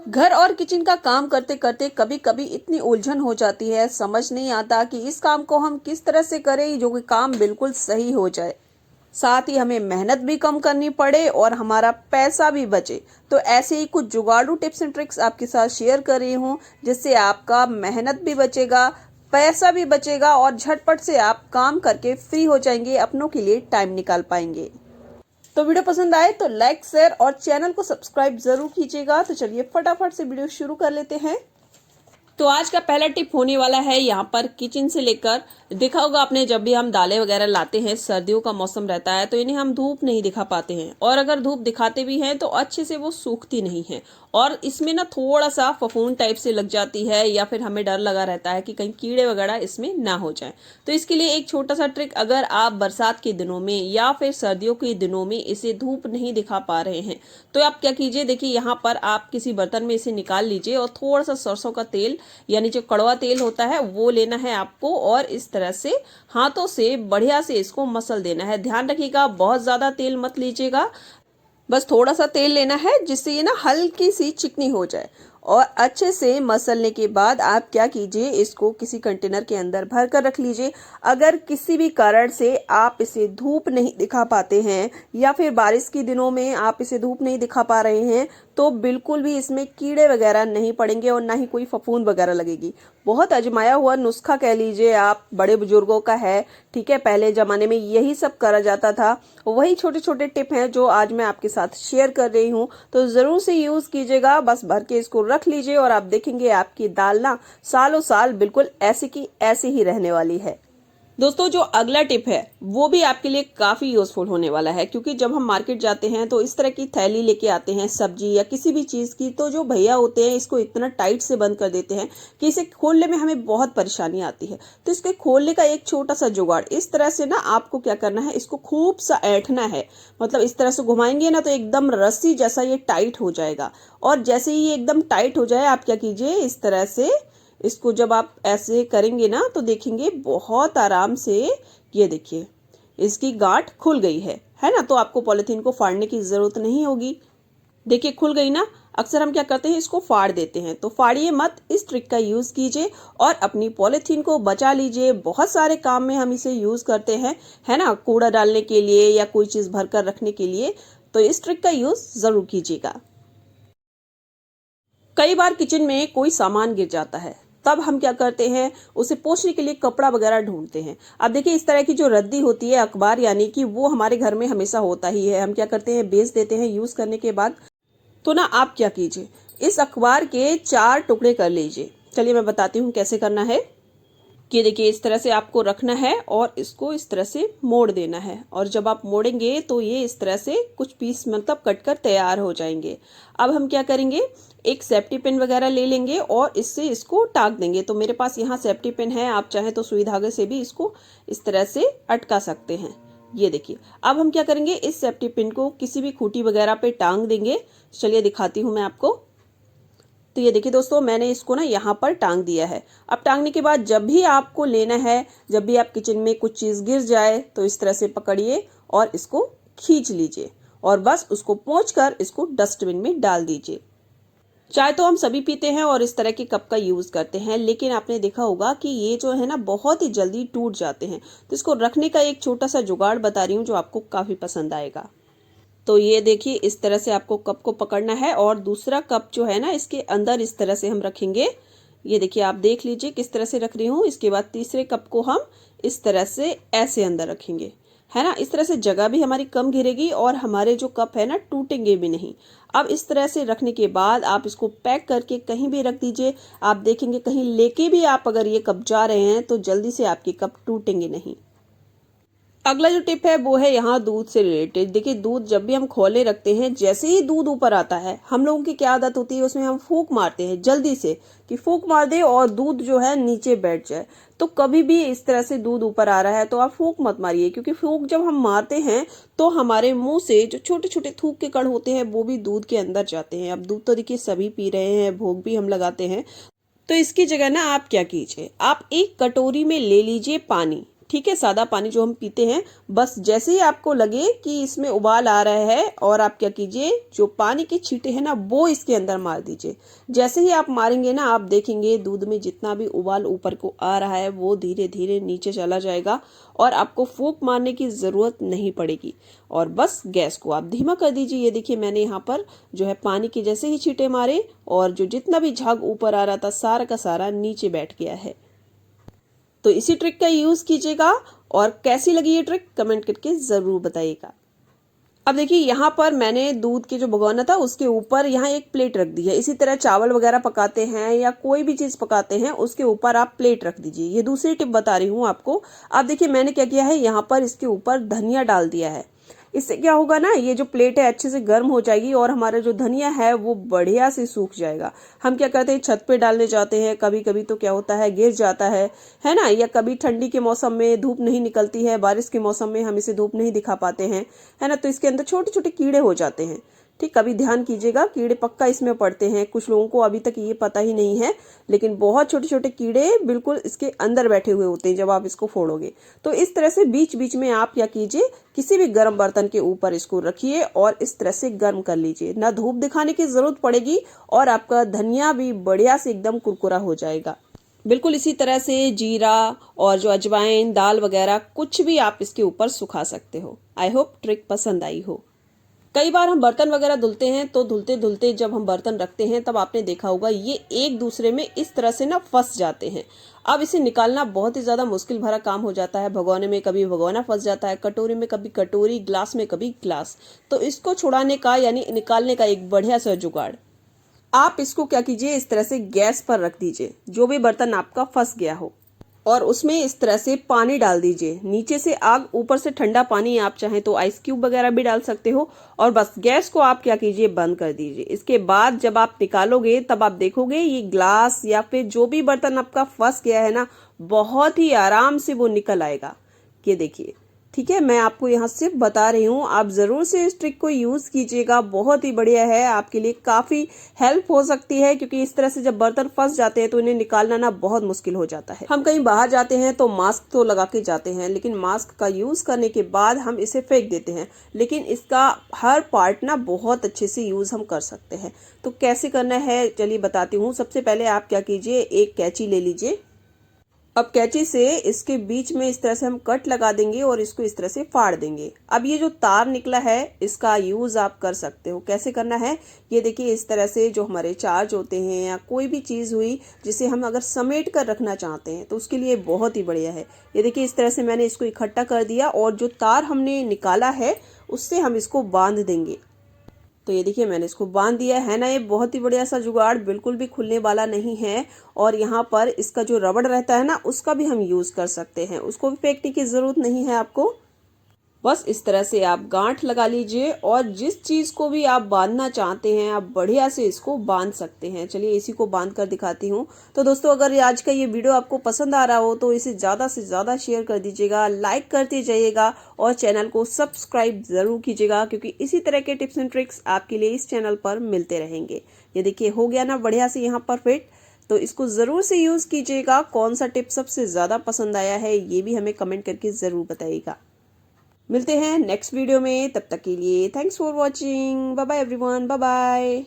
घर और किचन का काम करते करते कभी कभी इतनी उलझन हो जाती है, समझ नहीं आता कि इस काम को हम किस तरह से करें जो कि काम बिल्कुल सही हो जाए, साथ ही हमें मेहनत भी कम करनी पड़े और हमारा पैसा भी बचे। तो ऐसे ही कुछ जुगाड़ू टिप्स एंड ट्रिक्स आपके साथ शेयर कर रही हूँ, जिससे आपका मेहनत भी बचेगा, पैसा भी बचेगा और झटपट से आप काम करके फ्री हो जाएंगे, अपनों के लिए टाइम निकाल पाएंगे। तो वीडियो पसंद आए तो लाइक, शेयर और चैनल को सब्सक्राइब जरूर कीजिएगा। तो चलिए फटाफट से वीडियो शुरू कर लेते हैं। तो आज का पहला टिप होने वाला है यहाँ पर किचन से लेकर, देखा होगा आपने जब भी हम दालें वगैरह लाते हैं, सर्दियों का मौसम रहता है तो इन्हें हम धूप नहीं दिखा पाते हैं, और अगर धूप दिखाते भी हैं तो अच्छे से वो सूखती नहीं है और इसमें ना थोड़ा सा फफूंद टाइप से लग जाती है, या फिर हमें डर लगा रहता है कि कहीं कीड़े वगैरह इसमें ना हो जाए। तो इसके लिए एक छोटा सा ट्रिक, अगर आप बरसात के दिनों में या फिर सर्दियों के दिनों में इसे धूप नहीं दिखा पा रहे हैं तो आप क्या कीजिए, देखिए यहाँ पर आप किसी बर्तन में इसे निकाल लीजिए और थोड़ा सा सरसों का तेल यानी जो कड़वा तेल होता है वो लेना है आपको, और इस तरह से हाथों से बढ़िया से इसको मसल देना है। ध्यान रखिएगा बहुत ज्यादा तेल मत लीजिएगा, बस थोड़ा सा तेल लेना है जिससे ये ना हल्की सी चिकनी हो जाए। और अच्छे से मसलने के बाद आप क्या कीजिए, इसको किसी कंटेनर के अंदर भर कर रख लीजिए। अगर किसी भी कारण से आप इसे धूप नहीं दिखा पाते हैं या फिर बारिश के दिनों में आप इसे धूप नहीं दिखा पा रहे हैं तो बिल्कुल भी इसमें कीड़े वगैरह नहीं पड़ेंगे और ना ही कोई फफूंद वगैरह लगेगी। बहुत आजमाया हुआ नुस्खा कह लीजिए आप, बड़े बुजुर्गों का है, ठीक है, पहले जमाने में यही सब करा जाता था। वही छोटे छोटे टिप हैं जो आज मैं आपके साथ शेयर कर रही हूँ, तो जरूर से यूज कीजिएगा। बस भर के इसको रख लीजिए और आप देखेंगे आपकी दाल ना सालों साल बिल्कुल ऐसी की ऐसी ही रहने वाली है। दोस्तों जो अगला टिप है वो भी आपके लिए काफी यूजफुल होने वाला है, क्योंकि जब हम मार्केट जाते हैं तो इस तरह की थैली लेके आते हैं सब्जी या किसी भी चीज की, तो जो भैया होते हैं इसको इतना टाइट से बंद कर देते हैं कि इसे खोलने में हमें बहुत परेशानी आती है। तो इसके खोलने का एक छोटा सा जुगाड़, इस तरह से ना आपको क्या करना है, इसको खूब सा ऐंठना है, मतलब इस तरह से घुमाएंगे ना तो एकदम रस्सी जैसा ये टाइट हो जाएगा। और जैसे ही ये एकदम टाइट हो जाए आप क्या कीजिए, इस तरह से इसको जब आप ऐसे करेंगे ना तो देखेंगे बहुत आराम से, ये देखिए इसकी गांठ खुल गई है ना। तो आपको पॉलिथीन को फाड़ने की जरूरत नहीं होगी। देखिए खुल गई ना। अक्सर हम क्या करते हैं, इसको फाड़ देते हैं, तो फाड़िए मत, इस ट्रिक का यूज कीजिए और अपनी पॉलिथीन को बचा लीजिए। बहुत सारे काम में हम इसे यूज करते हैं, है ना, कूड़ा डालने के लिए या कोई चीज भर कर रखने के लिए, तो इस ट्रिक का यूज जरूर कीजिएगा। कई बार किचन में कोई सामान गिर जाता है, तब हम क्या करते हैं, उसे पोंछने के लिए कपड़ा वगैरह ढूंढते हैं। अब देखिए इस तरह की जो रद्दी होती है अखबार, यानी कि वो हमारे घर में हमेशा होता ही है, हम क्या करते हैं बेच देते हैं यूज करने के बाद। तो ना आप क्या कीजिए, इस अखबार के 4 टुकड़े कर लीजिए। चलिए मैं बताती हूँ कैसे करना है। कि देखिए इस तरह से आपको रखना है और इसको इस तरह से मोड़ देना है, और जब आप मोड़ेंगे तो ये इस तरह से कुछ पीस मतलब कटकर तैयार हो जाएंगे। अब हम क्या करेंगे, एक सेफ्टी पिन वगैरह ले लेंगे और इससे इसको टाक देंगे। तो मेरे पास यहाँ सेफ्टी पिन है, आप चाहें तो सुई धागे से भी इसको इस तरह से अटका सकते हैं। ये देखिए अब हम क्या करेंगे, इस सेफ्टी पिन को किसी भी खूंटी वगैरह पे टांग देंगे। चलिए दिखाती हूँ मैं आपको। तो ये देखिए दोस्तों मैंने इसको ना यहाँ पर टांग दिया है। अब टांगने के बाद जब भी आपको लेना है, जब भी आप किचन में कुछ चीज गिर जाए तो इस तरह से पकड़िए और इसको खींच लीजिए और बस उसको पोंछकर इसको डस्टबिन में डाल दीजिए। चाय तो हम सभी पीते हैं और इस तरह के कप का यूज करते हैं, लेकिन आपने देखा होगा कि ये जो है ना बहुत ही जल्दी टूट जाते हैं। तो इसको रखने का एक छोटा सा जुगाड़ बता रही हूँ जो आपको काफी पसंद आएगा। तो ये देखिए इस तरह से आपको कप को पकड़ना है और दूसरा कप जो है ना इसके अंदर इस तरह से हम रखेंगे। ये देखिए आप देख लीजिए किस तरह से रख रही हूँ। इसके बाद तीसरे कप को हम इस तरह से ऐसे अंदर रखेंगे, है ना। इस तरह से जगह भी हमारी कम घेरेगी और हमारे जो कप है ना टूटेंगे भी नहीं। अब इस तरह से रखने के बाद आप इसको पैक करके कहीं भी रख दीजिए। आप देखेंगे कहीं लेके भी आप अगर ये कप जा रहे हैं तो जल्दी से आपके कप टूटेंगे नहीं। अगला जो टिप है वो है यहाँ दूध से रिलेटेड। देखिए दूध जब भी हम खोले रखते हैं, जैसे ही दूध ऊपर आता है, हम लोगों की क्या आदत होती है, उसमें हम फूंक मारते हैं जल्दी से, कि फूंक मार दे और दूध जो है नीचे बैठ जाए। तो कभी भी इस तरह से दूध ऊपर आ रहा है तो आप फूंक मत मारिए, क्योंकि फूंक जब हम मारते हैं तो हमारे मुंह से जो छोटे छोटे थूक के कण होते हैं वो भी दूध के अंदर जाते हैं। अब दूध तो देखिए सभी पी रहे हैं, भोग भी हम लगाते हैं। तो इसकी जगह ना आप क्या कीजिए, आप एक कटोरी में ले लीजिए पानी, ठीक है, सादा पानी जो हम पीते हैं, बस जैसे ही आपको लगे कि इसमें उबाल आ रहा है और आप क्या कीजिए, जो पानी के छींटे हैं ना वो इसके अंदर मार दीजिए। जैसे ही आप मारेंगे ना, आप देखेंगे दूध में जितना भी उबाल ऊपर को आ रहा है वो धीरे धीरे नीचे चला जाएगा और आपको फूंक मारने की ज़रूरत नहीं पड़ेगी। और बस गैस को आप धीमा कर दीजिए। ये देखिए मैंने यहाँ पर जो है पानी के जैसे ही छींटे मारे और जो जितना भी झाग ऊपर आ रहा था सारा का सारा नीचे बैठ गया है। तो इसी ट्रिक का यूज कीजिएगा और कैसी लगी ये ट्रिक कमेंट करके जरूर बताइएगा। अब देखिए यहाँ पर मैंने दूध के जो भगोना था उसके ऊपर यहाँ एक प्लेट रख दी है। इसी तरह चावल वगैरह पकाते हैं या कोई भी चीज पकाते हैं उसके ऊपर आप प्लेट रख दीजिए। ये दूसरी टिप बता रही हूँ आपको। अब देखिए मैंने क्या किया है, यहाँ पर इसके ऊपर धनिया डाल दिया है। इससे क्या होगा ना, ये जो प्लेट है अच्छे से गर्म हो जाएगी और हमारा जो धनिया है वो बढ़िया से सूख जाएगा। हम क्या करते हैं, छत पे डालने जाते हैं, कभी कभी तो क्या होता है गिर जाता है ना, या कभी ठंडी के मौसम में धूप नहीं निकलती है, बारिश के मौसम में हम इसे धूप नहीं दिखा पाते हैं, है ना, तो इसके अंदर छोटे छोटे कीड़े हो जाते हैं। ठीक, कभी ध्यान कीजिएगा, कीड़े पक्का इसमें पड़ते हैं। कुछ लोगों को अभी तक ये पता ही नहीं है, लेकिन बहुत छोटे छोटे कीड़े बिल्कुल इसके अंदर बैठे हुए होते हैं जब आप इसको फोड़ोगे। तो इस तरह से बीच बीच में आप क्या कीजिए, किसी भी गर्म बर्तन के ऊपर इसको रखिए और इस तरह से गर्म कर लीजिए। ना धूप दिखाने की जरूरत पड़ेगी और आपका धनिया भी बढ़िया से एकदम कुरकुरा हो जाएगा। बिल्कुल इसी तरह से जीरा और जो अजवाइन, दाल वगैरह कुछ भी आप इसके ऊपर सुखा सकते हो। आई होप ट्रिक पसंद आई हो। कई बार हम बर्तन वगैरह धुलते हैं तो धुलते धुलते जब हम बर्तन रखते हैं तब आपने देखा होगा ये एक दूसरे में इस तरह से ना फंस जाते हैं। अब इसे निकालना बहुत ही ज्यादा मुश्किल भरा काम हो जाता है। भगोने में कभी भगोना फंस जाता है, कटोरी में कभी कटोरी, ग्लास में कभी ग्लास। तो इसको छुड़ाने का यानी निकालने का एक बढ़िया सा जुगाड़, आप इसको क्या कीजिए, इस तरह से गैस पर रख दीजिए जो भी बर्तन आपका फंस गया हो और उसमें इस तरह से पानी डाल दीजिए। नीचे से आग, ऊपर से ठंडा पानी, आप चाहें तो आइस क्यूब वगैरह भी डाल सकते हो। और बस गैस को आप क्या कीजिए, बंद कर दीजिए। इसके बाद जब आप निकालोगे तब आप देखोगे ये ग्लास या फिर जो भी बर्तन आपका फंस गया है ना, बहुत ही आराम से वो निकल आएगा। ये देखिए, ठीक है, मैं आपको यहाँ सिर्फ बता रही हूँ, आप जरूर से इस ट्रिक को यूज कीजिएगा। बहुत ही बढ़िया है, आपके लिए काफी हेल्प हो सकती है, क्योंकि इस तरह से जब बर्तन फंस जाते हैं तो इन्हें निकालना ना बहुत मुश्किल हो जाता है। हम कहीं बाहर जाते हैं तो मास्क तो लगा के जाते हैं, लेकिन मास्क का यूज करने के बाद हम इसे फेंक देते हैं, लेकिन इसका हर पार्ट ना बहुत अच्छे से यूज हम कर सकते हैं। तो कैसे करना है चलिए बताती हूँ। सबसे पहले आप क्या कीजिए, एक कैंची ले लीजिए। अब कैंची से इसके बीच में इस तरह से हम कट लगा देंगे और इसको इस तरह से फाड़ देंगे। अब ये जो तार निकला है इसका यूज आप कर सकते हो। कैसे करना है, ये देखिए, इस तरह से जो हमारे चार्ज होते हैं या कोई भी चीज हुई जिसे हम अगर समेट कर रखना चाहते हैं तो उसके लिए बहुत ही बढ़िया है। ये देखिए, इस तरह से मैंने इसको इकट्ठा कर दिया और जो तार हमने निकाला है उससे हम इसको बांध देंगे। तो ये देखिए मैंने इसको बांध दिया है ना। ये बहुत ही बढ़िया सा जुगाड़, बिल्कुल भी खुलने वाला नहीं है। और यहाँ पर इसका जो रबड़ रहता है ना उसका भी हम यूज कर सकते हैं, उसको भी फेंकने की जरूरत नहीं है आपको। बस इस तरह से आप गांठ लगा लीजिए और जिस चीज को भी आप बांधना चाहते हैं आप बढ़िया से इसको बांध सकते हैं। चलिए इसी को बांध कर दिखाती हूँ। तो दोस्तों, अगर आज का ये वीडियो आपको पसंद आ रहा हो तो इसे ज्यादा से ज्यादा शेयर कर दीजिएगा, लाइक करते जाइएगा और चैनल को सब्सक्राइब जरूर कीजिएगा, क्योंकि इसी तरह के टिप्स एंड ट्रिक्स आपके लिए इस चैनल पर मिलते रहेंगे। ये देखिए हो गया ना बढ़िया से यहाँ पर फिट। तो इसको जरूर से यूज कीजिएगा। कौन सा टिप सबसे ज्यादा पसंद आया है ये भी हमें कमेंट करके जरूर बताइएगा। मिलते हैं नेक्स्ट वीडियो में, तब तक के लिए thanks for watching. Bye bye everyone, bye bye.